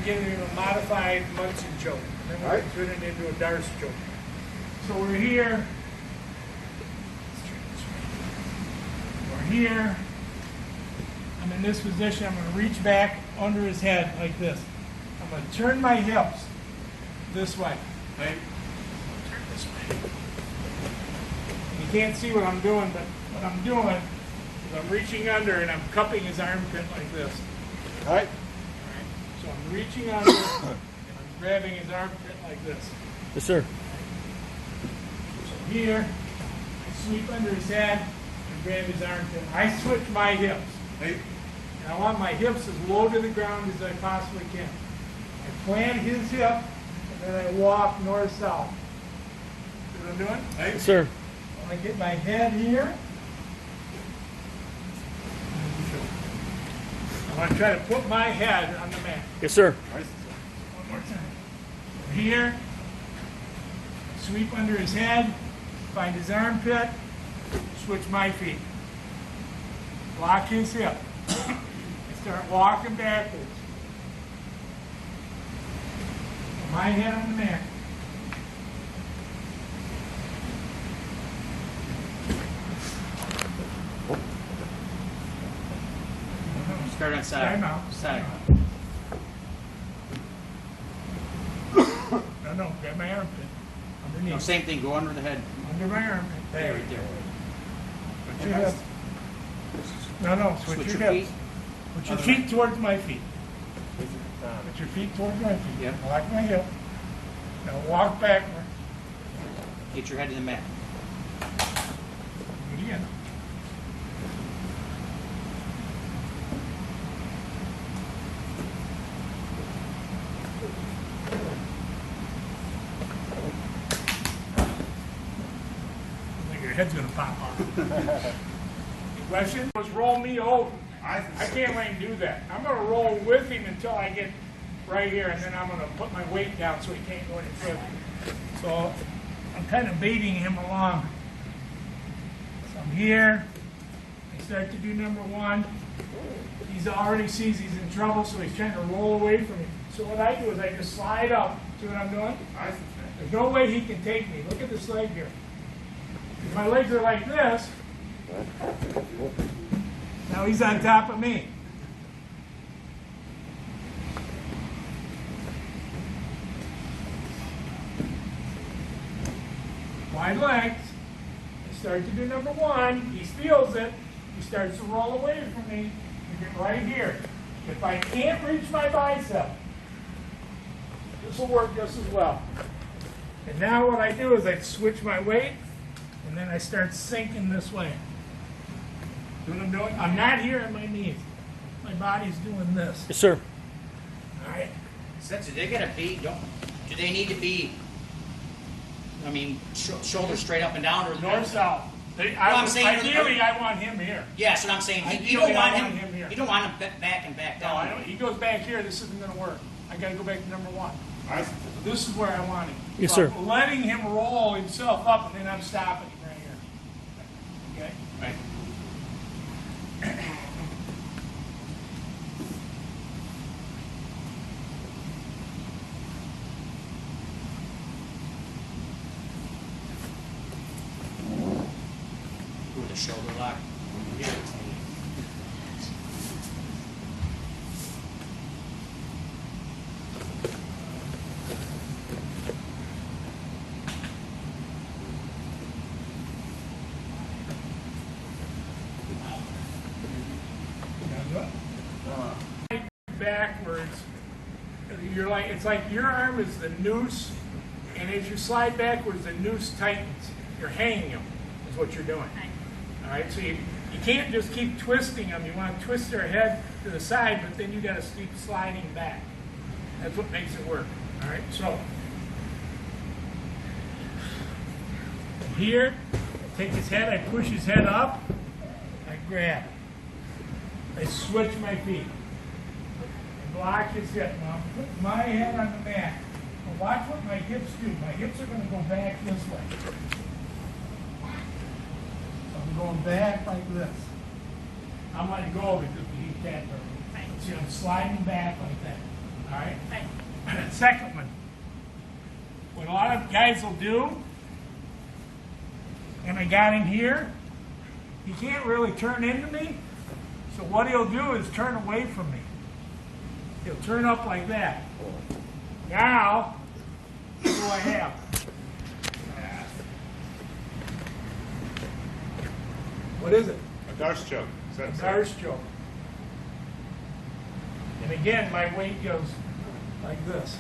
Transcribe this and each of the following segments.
get into a modified monson choke. Then we're going to turn it into a darce choke. So we're here. We're here. I'm in this position. I'm going to reach back under his head like this. I'm going to turn my hips this way. Right? Turn this way. You can't see what I'm doing, but what I'm doing is I'm reaching under and I'm cupping his armpit like this. All right. So I'm reaching under and I'm grabbing his armpit like this. Yes, sir. So here, I sweep under his head and grab his armpit. I switch my hips. Hey. And I want my hips as low to the ground as I possibly can. I plant his hip and then I walk north-south. See what I'm doing? Hey. Yes, Sir. I get my head here. I want to try to put my head on the mat. Yes, sir. One more time. Here, sweep under his head, find his armpit, switch my feet. Lock his hip. I start walking backwards. Put my head on the mat. Start on side. Time out. Side. No, grab my armpit. Underneath. No, same thing. Go under the head. Under my armpit. There, right there. Switch your hips. No, switch your hips. feet. Put your feet towards my feet. Put your feet towards my feet. Yep. Lock my hip. Now walk backward. Get your head to the mat. Do it again. I think your head's going to pop off. The question was roll me over. I can't let him do that. I'm going to roll with him until I get right here, and then I'm going to put my weight down so he can't go any further. So I'm kind of baiting him along. So I'm here. I start to do number one. He already sees he's in trouble, so he's trying to roll away from me. So what I do is I just slide up. See what I'm doing? There's no way he can take me. Look at this leg here. If my legs are like this, now he's on top of me. Wide legs. I start to do number one. He feels it. He starts to roll away from me. We get right here. If I can't reach my bicep, this will work just as well. And now what I do is I switch my weight, and then I start sinking this way. See what I'm doing? I'm not here on my knees. My body's doing this. Yes, sir. All right. Sensei, they gotta be. Do they need to be? I mean, shoulders straight up and down, or North-south. I'm saying- Ideally, I want him here. Yeah, that's what I'm saying. You Ideally, don't want I him here. You don't want him back and back No, down. I don't. He goes back here. This isn't going to work. I got to go back to number one. This is where I want him. Yes, So sir. I'm letting him roll himself up, and then I'm stopping him right here. Okay. Right. With a shoulder lock. Yeah. Backwards, you're like, it's like your arm is the noose, and as you slide backwards, the noose tightens. You're hanging them, is what you're doing. All right, so you can't just keep twisting them. You want to twist their head to the side, but then you got to keep sliding back. That's what makes it work. All right, so here, I take his head, I push his head up, I grab. I switch my feet. Block his hip. Now I'm putting my head on the mat. But watch what my hips do. My hips are going to go back this way. So I'm going back like this. I'm letting go because he can't hurt me. See, I'm sliding back like that. All right? second one. What a lot of guys will do, and I got him here, he can't really turn into me, so what he'll do is turn away from me. He'll turn up like that. Now, what do I have? What is it? A darce choke. A darce choke. And again, my weight goes like this.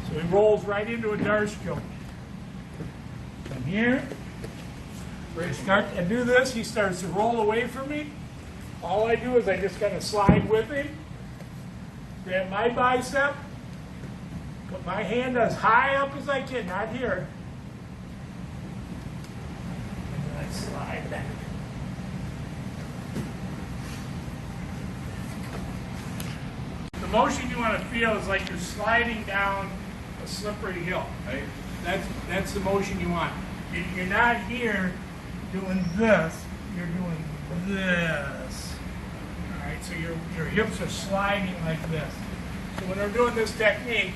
So he rolls right into a darce choke. From here, where I start to do this, he starts to roll away from me. All I do is I just kind of slide with him, grab my bicep, put my hand as high up as I can, not here, and then I slide back. The motion you want to feel is like you're sliding down a slippery hill. Right? That's the motion you want. You're not here doing this, you're doing this. All right, so your hips are sliding like this. So when we're doing this technique,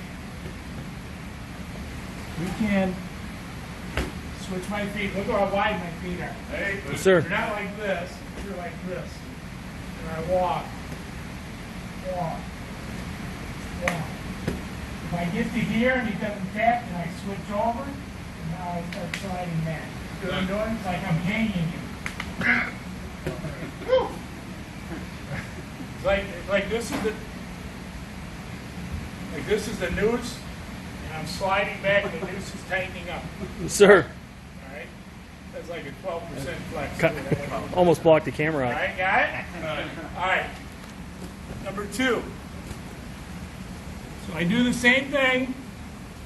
we can switch my feet. Look how wide my feet are. Hey, Yes, sir. You're not like this, you're like this. And I walk, walk, walk. If I get to here and he doesn't tap, then I switch over, and now I start sliding back. See what I'm doing? It's like I'm hanging you. It's like this is the noose, and I'm sliding back, and the noose is tightening up. Yes, sir. All right? That's like a 12% flex. Almost blocked the camera All out. right, got it? All right. Number 2. So I do the same thing,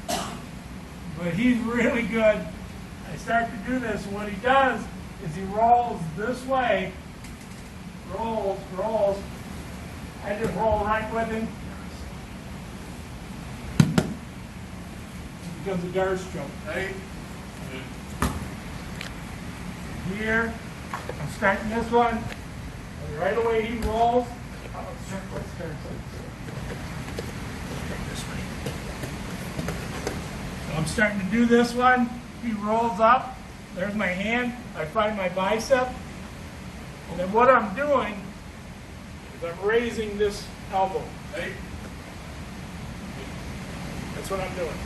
but he's really good. I start to do this, and what he does is he rolls this way, rolls, rolls. I just roll right with him. It becomes a darce choke. Right? Here, I'm starting this one, and right away he rolls. Let's start this way. So I'm starting to do this one. He rolls up. There's my hand. I find my bicep. And then what I'm doing is I'm raising this elbow. Right? That's what I'm doing.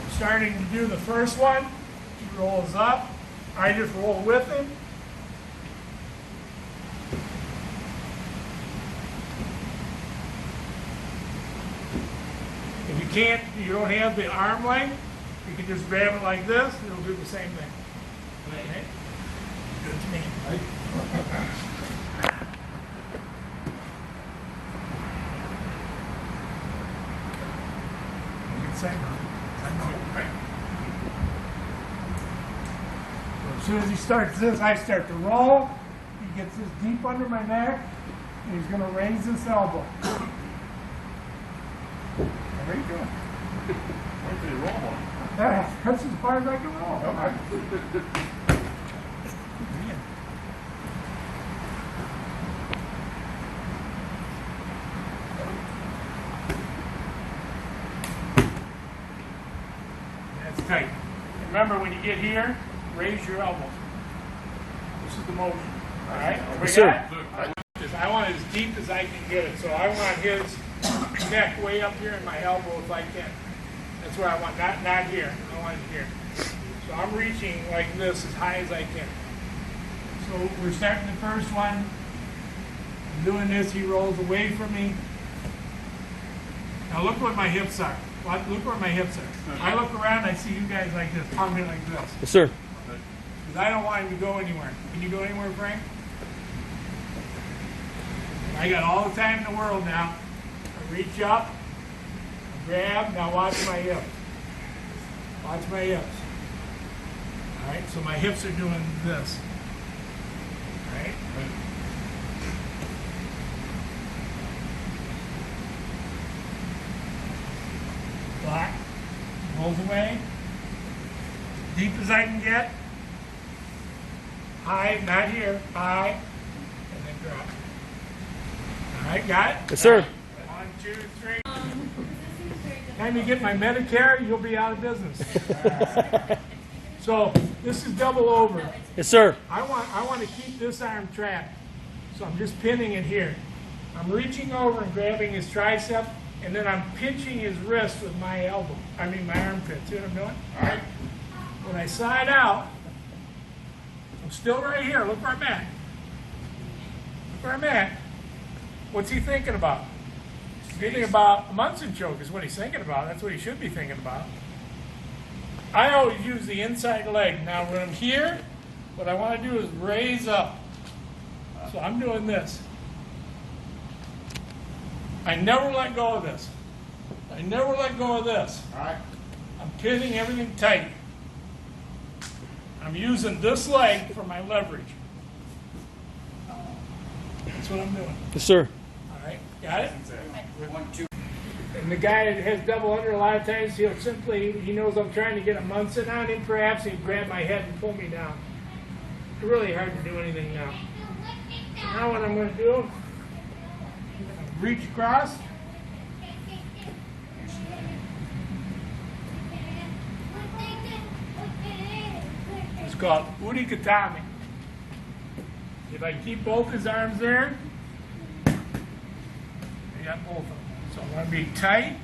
I'm starting to do the first one. He rolls up. I just roll with him. If you don't have the arm length, you can just grab it like this, and it'll do the same thing. Okay? Good to me. Right? As soon as he starts this, I start to roll. He gets this deep under my neck, and he's going to raise this elbow. How are you doing? where did you roll one? That's as far as I can roll. Okay. That's tight. Remember, when you get here, raise your elbows. This is the motion. All right? Yes, sir. I want it as deep as I can get it. So I want his neck way up here and my elbow if I can. That's where I want, not here. I want it here. So I'm reaching like this as high as I can. So we're starting the first one. I'm doing this. He rolls away from me. Now look what my hips are. Look where my hips are. I look around, I see you guys like this, pumping like this. Yes, sir. Because I don't want him to go anywhere. Can you go anywhere, Frank? I got all the time in the world now. I reach up, I grab, now watch my hips. Watch my hips. All right, so my hips are doing this. All right? Block, rolls away, deep as I can get. High, not here, high, and then drop. right, got it? Yes, sir. 1, 2, 3. Time you get my Medicare, you'll be out of business. So this is double over. Yes, sir. I want to keep this arm trapped, so I'm just pinning it here. I'm reaching over and grabbing his tricep, and then I'm pinching his wrist with my elbow. I mean my armpit. See what I'm doing? All right. When I slide out, I'm still right here. Look where I'm at. Look where I'm at. What's he thinking about? He's thinking about a monson choke is what he's thinking about. That's what he should be thinking about. I always use the inside leg. Now when I'm here, what I want to do is raise up. So I'm doing this. I never let go of this. I never let go of this. All right. I'm pinning everything tight. I'm using this leg for my leverage. That's what I'm doing. Yes, sir. All right, got it? 1, 2. And the guy that has double under, a lot of times he'll simply, he knows I'm trying to get a monson on him, perhaps he'll grab my head and pull me down. It's really hard to do anything now. So now what I'm going to do, I'm going to reach across. It's called urikatami. If I keep both his arms there, I got both of them. So I'm going to be tight.